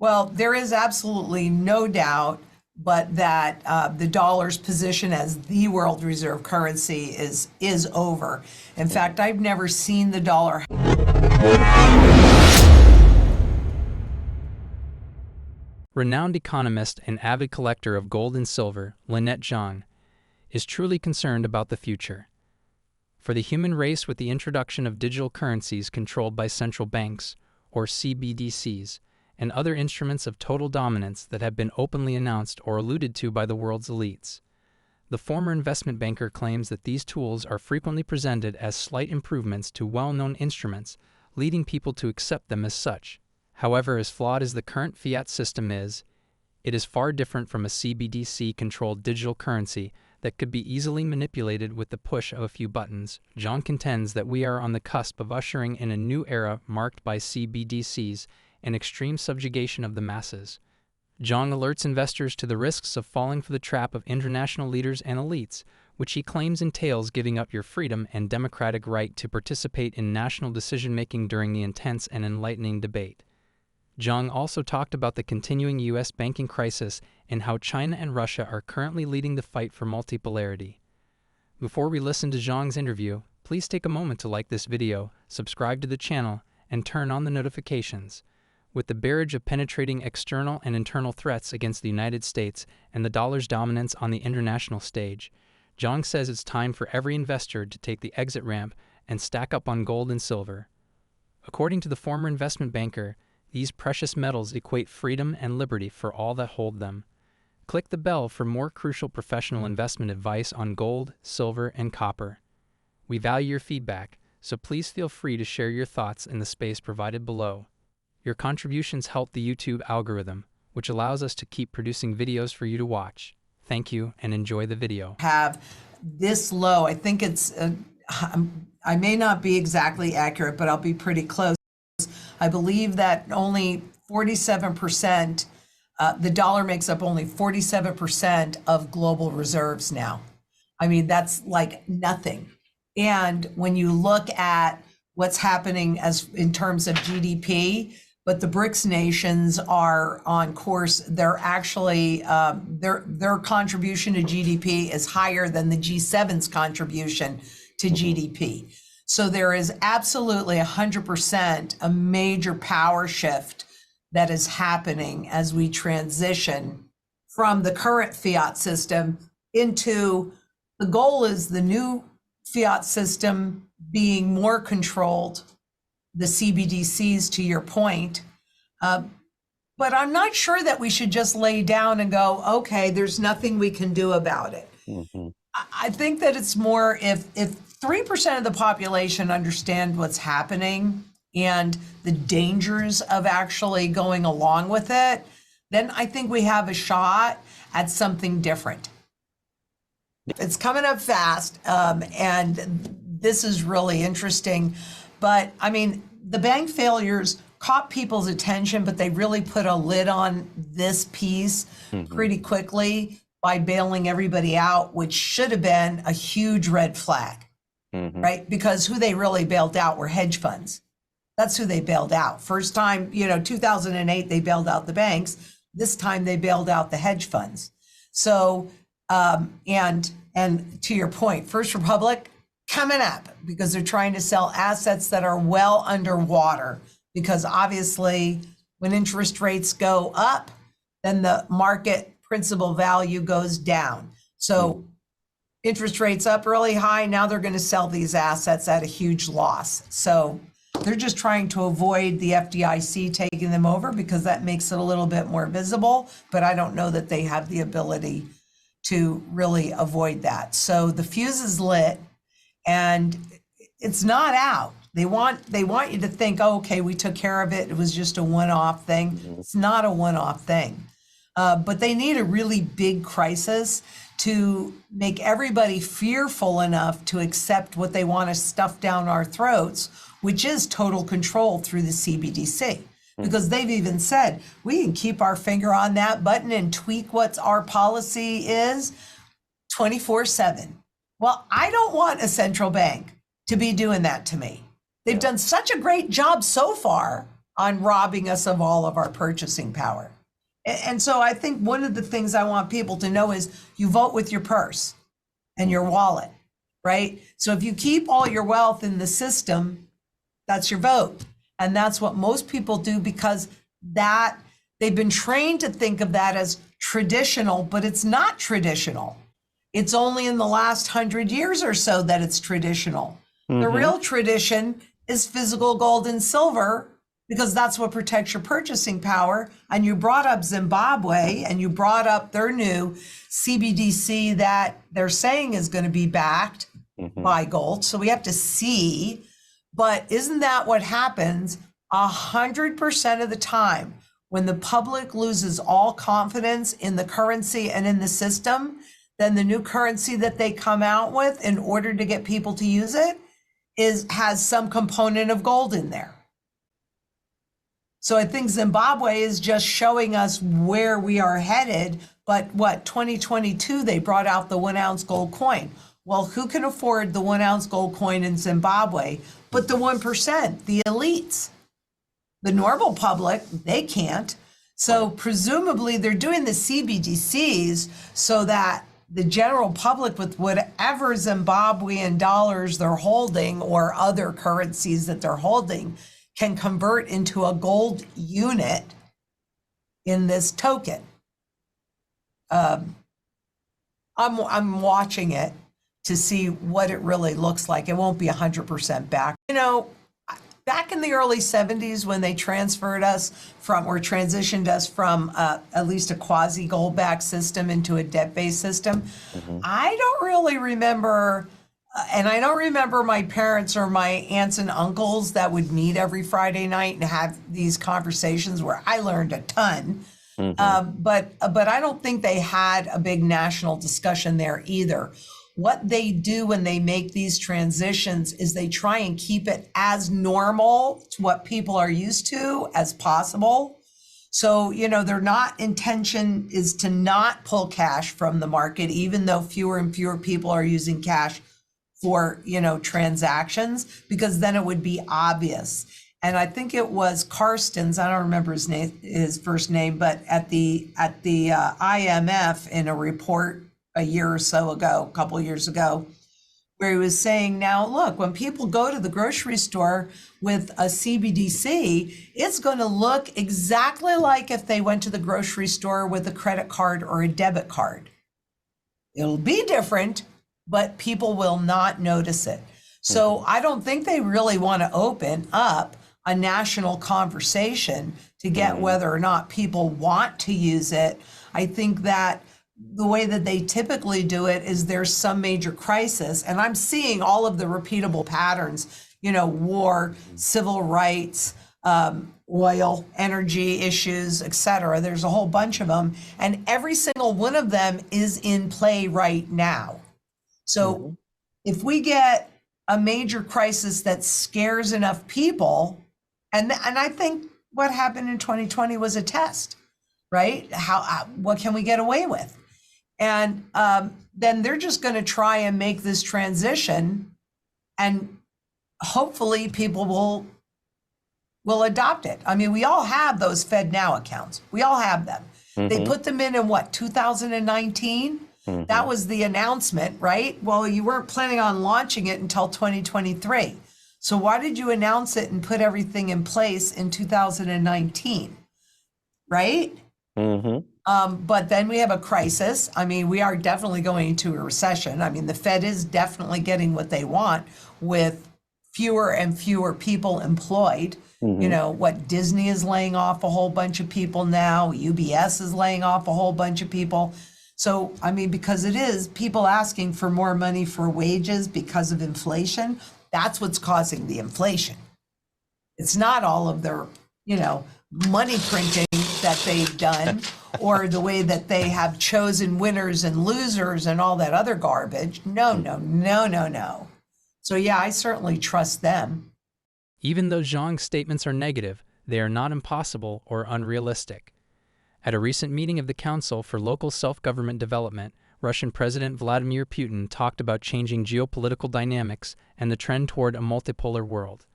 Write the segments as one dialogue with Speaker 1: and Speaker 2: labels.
Speaker 1: Well, there is absolutely no doubt but that the dollar's position as the world reserve currency is over. In fact, I've never seen the dollar.
Speaker 2: Renowned economist and avid collector of gold and silver, Lynette Zang, is truly concerned about the future. For the human race, with the introduction of digital currencies controlled by central banks, or CBDCs, and other instruments of total dominance that have been openly announced or alluded to by the world's elites. The former investment banker claims that these tools are frequently presented as slight improvements to well-known instruments, leading people to accept them as such. However, as flawed as the current fiat system is, it is far different from a CBDC-controlled digital currency that could be easily manipulated with the push of a few buttons. Zang contends that we are on the cusp of ushering in a new era marked by CBDCs and extreme subjugation of the masses. Zang alerts investors to the risks of falling for the trap of international leaders and elites, which he claims entails giving up your freedom and democratic right to participate in national decision-making during the intense and enlightening debate. Zang also talked about the continuing U.S. banking crisis and how China and Russia are currently leading the fight for multipolarity. Before we listen to Zhang's interview, please take a moment to like this video, subscribe to the channel, and turn on the notifications. With the barrage of penetrating external and internal threats against the United States and the dollar's dominance on the international stage, Zang says it's time for every investor to take the exit ramp and stack up on gold and silver. According to the former investment banker, these precious metals equate freedom and liberty for all that hold them. Click the bell for more crucial professional investment advice on gold, silver, and copper. We value your feedback, so please feel free to share your thoughts in the space provided below. Your contributions help the YouTube algorithm, which allows us to keep producing videos for you to watch. Thank you and enjoy the video.
Speaker 1: Have this low, I think it's, I may not be exactly accurate, but I'll be pretty close. I believe that only 47%, the dollar makes up only 47% of global reserves now. I mean, that's like nothing. And when you look at what's happening as in terms of GDP, but the BRICS nations are on course. They're actually, their contribution to GDP is higher than the G7's contribution to GDP. So there is absolutely 100% a major power shift that is happening as we transition from the current fiat system into, the goal is the new fiat system being more controlled, the CBDCs to your point. But I'm not sure that we should just lay down and go, okay, there's nothing we can do about it. I think that it's more if 3% of the population understand what's happening and the dangers of actually going along with it, then I think we have a shot at something different. It's coming up fast, and this is really interesting. But I mean, the bank failures caught people's attention, but they really put a lid on this piece pretty quickly by bailing everybody out, which should have been a huge red flag, right? Because who they really bailed out were hedge funds. That's who they bailed out. First time, 2008, they bailed out the banks. This time they bailed out the hedge funds. So, and to your point, First Republic coming up because they're trying to sell assets that are well underwater, because obviously when interest rates go up, then the market principal value goes down. So interest rates up really high, now they're going to sell these assets at a huge loss. So they're just trying to avoid the FDIC taking them over because that makes it a little bit more visible, but I don't know that they have the ability to really avoid that. So the fuse is lit and it's not out. They want you to think, oh, okay, we took care of it. It was just a one-off thing. It's not a one-off thing. But they need a really big crisis to make everybody fearful enough to accept what they want to stuff down our throats, which is total control through the CBDC. Because they've even said, we can keep our finger on that button and tweak what our policy is 24/7. Well, I don't want a central bank to be doing that to me. They've done such a great job so far on robbing us of all of our purchasing power. And so I think one of the things I want people to know is you vote with your purse and your wallet, right? So if you keep all your wealth in the system, that's your vote. And that's what most people do, because that they've been trained to think of that as traditional, but it's not traditional. It's only in the last 100 years or so that it's traditional. The real tradition is physical gold and silver, because that's what protects your purchasing power. And you brought up Zimbabwe, and you brought up their new CBDC that they're saying is going to be backed by gold. So we have to see. But isn't that what happens 100% of the time when the public loses all confidence in the currency and in the system? Then the new currency that they come out with in order to get people to use it has some component of gold in there. So I think Zimbabwe is just showing us where we are headed. But 2022, they brought out the 1 ounce gold coin. Well, who can afford the 1 ounce gold coin in Zimbabwe but the 1%, the elites? The normal public, they can't. So presumably they're doing the CBDCs so that the general public, with whatever Zimbabwean dollars they're holding or other currencies that they're holding, can convert into a gold unit in this token. I'm watching it to see what it really looks like. It won't be 100% back. You know, back in the early 70s when they transferred us from, or transitioned us from at least a quasi gold backed system into a debt based system, I don't really remember. And I don't remember my parents or my aunts and uncles that would meet every Friday night and have these conversations where I learned a ton. But I don't think they had a big national discussion there either. What they do when they make these transitions is they try and keep it as normal to what people are used to as possible. So, you know, their intention is to not pull cash from the market, even though fewer and fewer people are using cash for, you know, transactions, because then it would be obvious. And I think it was Karstens, I don't remember his first name, but at the IMF in a report a year or so ago, a couple of years ago, where he was saying, now look, when people go to the grocery store with a CBDC, it's going to look exactly like if they went to the grocery store with a credit card or a debit card. It'll be different, but people will not notice it. So I don't think they really want to open up a national conversation to get whether or not people want to use it. I think that the way that they typically do it is there's some major crisis, and I'm seeing all of the repeatable patterns, you know, war, civil rights, oil, energy issues, et cetera. There's a whole bunch of them, and every single one of them is in play right now. So if we get a major crisis that scares enough people, and I think what happened in 2020 was a test, right? What can we get away with? And then they're just going to try and make this transition, and hopefully people will adopt it. I mean, we all have those FedNow accounts. We all have them. They put them in what, 2019? That was the announcement, right? Well, you weren't planning on launching it until 2023. So why did you announce it and put everything in place in 2019, right? But then we have a crisis. I mean, we are definitely going into a recession. I mean, the Fed is definitely getting what they want with fewer and fewer people employed. You know, what, Disney is laying off a whole bunch of people now. UBS is laying off a whole bunch of people. So, I mean, because it is people asking for more money for wages because of inflation, that's what's causing the inflation. It's not all of their, you know, money printing that they've done or the way that they have chosen winners and losers and all that other garbage. No. So yeah, I certainly trust them.
Speaker 2: Even though Zhang's statements are negative, they are not impossible or unrealistic. At a recent meeting of the Council for Local Self-Government Development, Russian President Vladimir Putin talked about changing geopolitical dynamics and the trend toward a multipolar world.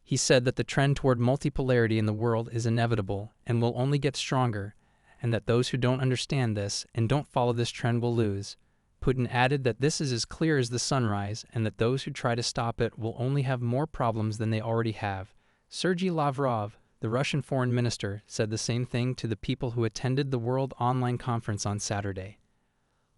Speaker 2: He said that the trend toward multipolarity in the world is inevitable and will only get stronger, and that those who don't understand this and don't follow this trend will lose. Putin added that this is as clear as the sunrise and that those who try to stop it will only have more problems than they already have. Sergei Lavrov, the Russian foreign minister, said the same thing to the people who attended the World Online Conference on Saturday.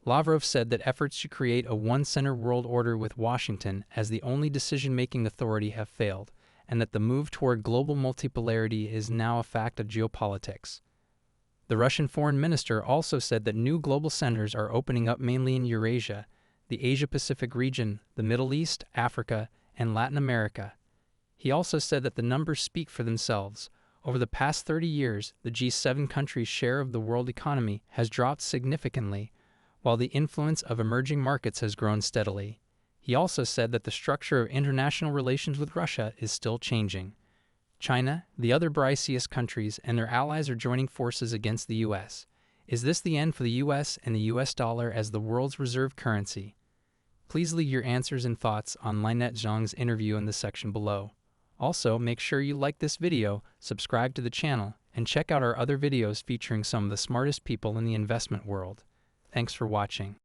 Speaker 2: Lavrov said that efforts to create a one-center world order with Washington as the only decision-making authority have failed, and that the move toward global multipolarity is now a fact of geopolitics. The Russian foreign minister also said that new global centers are opening up mainly in Eurasia, the Asia-Pacific region, the Middle East, Africa, and Latin America. He also said that the numbers speak for themselves. Over the past 30 years, the G7 countries' share of the world economy has dropped significantly, while the influence of emerging markets has grown steadily. He also said that the structure of international relations with Russia is still changing. China, the other BRICS countries, and their allies are joining forces against the U.S. Is this the end for the U.S. and the U.S. dollar as the world's reserve currency? Please leave your answers and thoughts on Lynette Zang's interview in the section below. Also, make sure you like this video, subscribe to the channel, and check out our other videos featuring some of the smartest people in the investment world. Thanks for watching.